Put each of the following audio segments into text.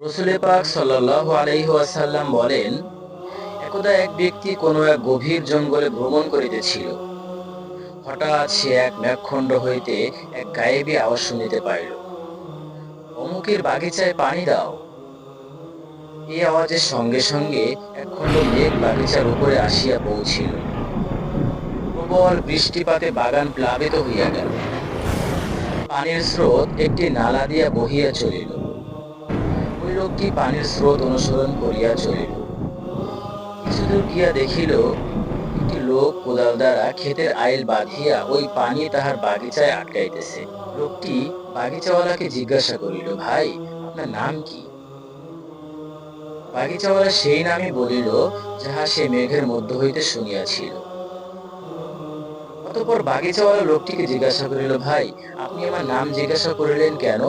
রাসূল পাক সাল্লাল্লাহু আলাইহি ওয়াসাল্লাম বলেন, একদা এক ব্যক্তি কোনো এক গভীর জঙ্গলে ভ্রমণ করিতেছিল। হঠাৎ সে এক মেঘখণ্ড হইতে এক গায়েবী আওয়াজ শুনিতে পাইল, অমুকের বাগিচায় পানি দাও। এই আওয়াজের সঙ্গে সঙ্গে এক খণ্ড মেঘ বাগিচার উপরে আসিয়া পৌঁছিল। প্রবল বৃষ্টিপাতে বাগান প্লাবিত হইয়া গেল। পানির স্রোত একটি নালা দিয়া বহিয়া চলিল। ওই লোকটি পানির স্রোত অনুসরণ করিয়া চলিল। কিছুদূর গিয়া দেখিল, একটি লোক কোদাল দ্বারা ক্ষেতের আইল বাঁধিয়া ওই পানি তাহার বাগিচায় আটকাইতেছে। লোকটি বাগিচাওয়ালাকে জিজ্ঞাসা করিল, ভাই, আপনার নাম কি? বাগিচাওয়ালা সেই নামই বলিল, যাহা সে মেঘের মধ্য হইতে শুনিয়াছিল। অতঃপর বাগিচাওয়ালা লোকটিকে জিজ্ঞাসা করিল, ভাই, আপনি আমার নাম জিজ্ঞাসা করিলেন কেন?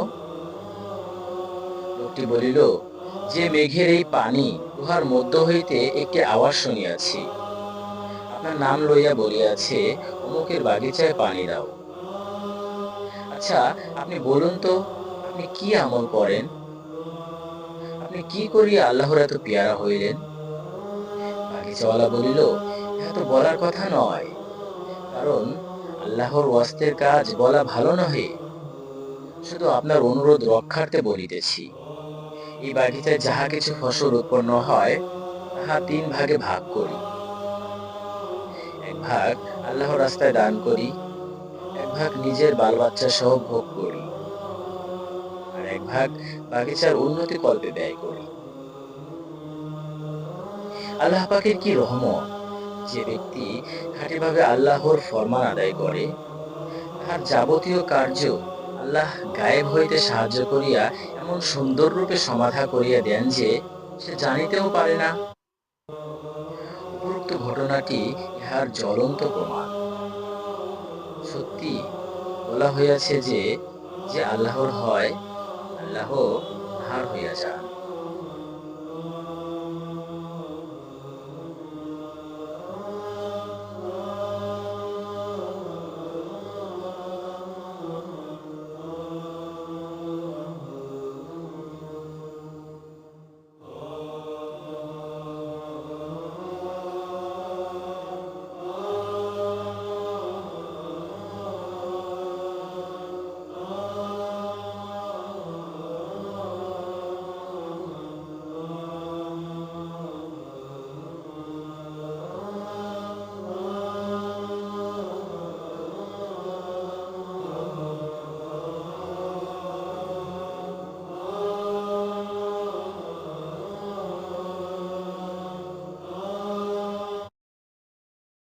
লোকটি বলিল, যে মেঘের এই পানি উহার মধ্য হইতে একটি আওয়াজ শুনিয়াছি, আপনার নাম লইয়া বলিয়াছে, অমুকের বাগিচায় পানি দাও। আচ্ছা, আপনি বলুন তো, আপনি কি আমল করেন? আপনি কি করিয়া আল্লাহর এত পেয়ারা হইলেন? বাগিচাওয়ালা বলিল, ইহা তো বলার কথা নয়, কারণ আল্লাহর ওয়াস্তের কাজ বলা ভালো নহে। শুধু আপনার অনুরোধ রক্ষার্থে বলিতেছি। এই বাগিচায় যাহা কিছু ফসল উৎপন্ন হয়, তাহা ৩ ভাগে ভাগ করি। এক ভাগ আল্লাহর রাস্তায় দান করি, এক ভাগ নিজের বাল বাচ্চা সহ ভোগ করি, আর এক ভাগ বাগিচার উন্নতি কল্পে ব্যয় করি। আল্লাহ পাকের কি রহমত! যে ব্যক্তি খাঁটিভাবে আল্লাহর ফরমান আদায় করে, তাহার যাবতীয় কার্য আল্লাহ গায়েব হইতে সাহায্য করিয়া এমন সুন্দর রূপে সমাধা করিয়া দেন যে সে জানিতেও পারে না। উপরোক্ত ঘটনাটি ইহার জ্বলন্ত প্রমাণ। সত্যি বলা হইয়াছে যে, যে আল্লাহর হয়, আল্লাহ তাহার হইয়া যান।